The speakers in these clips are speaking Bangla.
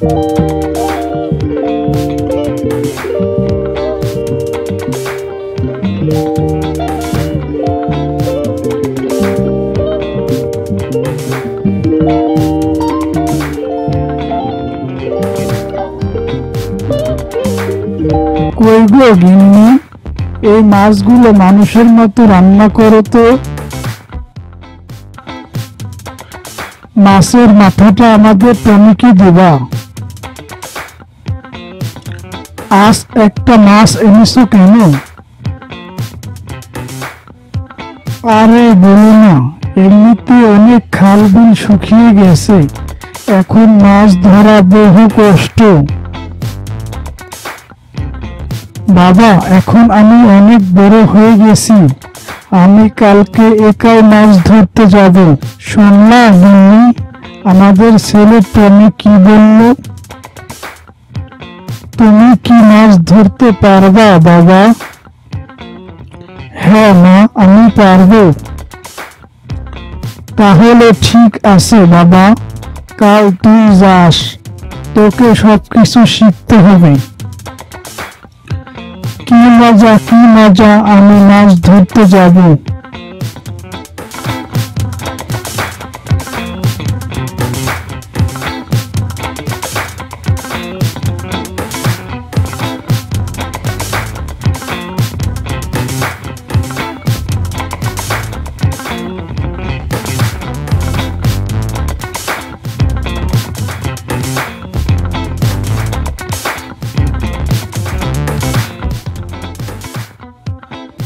কই গো গিন্নি, এই মাছগুলো মানুষের মতো রান্না করো তো। মাছের মাথাটা আমাদের টনিকে দিবা। আজ একটা মাছ এনেছো কেন? আরে বলো না, এমনিতে অনেক খাল বিল শুকিয়ে গেছে, এখন মাছ ধরা বহু কষ্ট। বাবা, এখন আমি অনেক বড় হয়ে গেছি, আমি কালকে একাই মাছ ধরতে যাব। শুনলা গিন্নি, আমাদের ছেলে টনি কি বলল? তুমি কি মাছ ধরতে পারবা বাবা? হ্যাঁ মা, আমি পারবো। তাহলে ঠিক আছে বাবা, কাল তুই যাস, তোকে সবকিছু শিখতে হবে। কি মজা, কি মজা, আমি মাছ ধরতে যাব।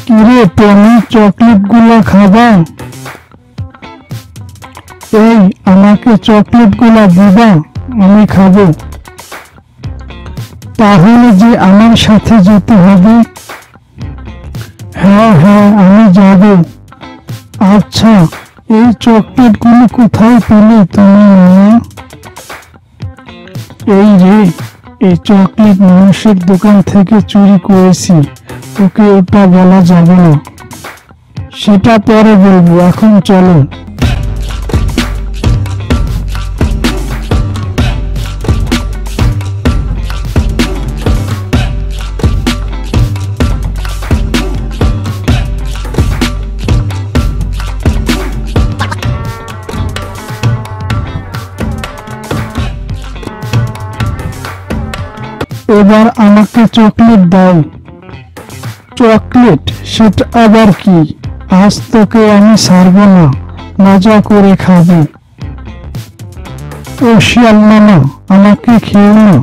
কিরে টনি, চকলেট গুলা খাবা? এই, আমাকে চকলেট গুলা দিবা, আমি খাবো। তাহলে যে আমার সাথে যেতে হবে। হ্যাঁ হ্যাঁ, আমি যাব। আচ্ছা, এই চকলেট গুলো কোথায় পেলে তুমি মামা? এই রে, এই চকলেট মানুষের দোকান থেকে চুরি করেছি, ওকে ওটা বলা যাবে না, সেটা পরে বলবো, এখন চলো। এবার আমাকে চকলেট দাও। চকলেট? সেটা আবার কি? আজ তোকে আমি ছাড়বো না, মজা করে খাবি। ও শিয়াল মামা, আমাকে খেও না,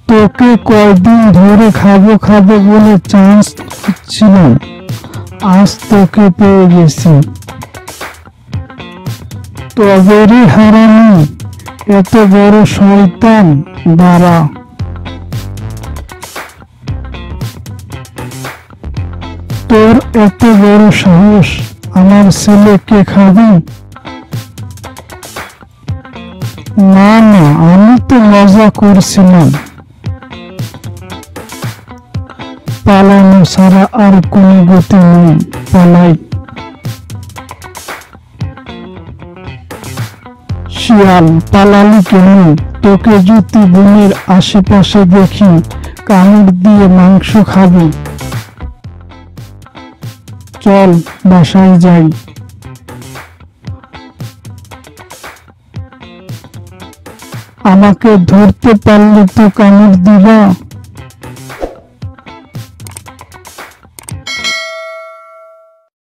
তোকে কয়দিন ধরে খাবো খাবো বলে চান্স দিচ্ছিলাম, আজ তোকে পেয়ে গেছি। তবে রে হারামি, এত বড় শয়তান, দাঁড়া। তোর এত বড় সাহস, আমার ছেলেকে খাবি? না না, আমি তো মজা করছিলাম। পালানো ছাড়া আর কোনো গতি নেই, পালাই। শিয়াল, পালালি কেন? তোকে যদি বনের আশেপাশে দেখি, কামড় দিয়ে মাংস খাবি। চল বাসায় যাই। আমাকে ধরতে পারলে তো কামড় দিবা।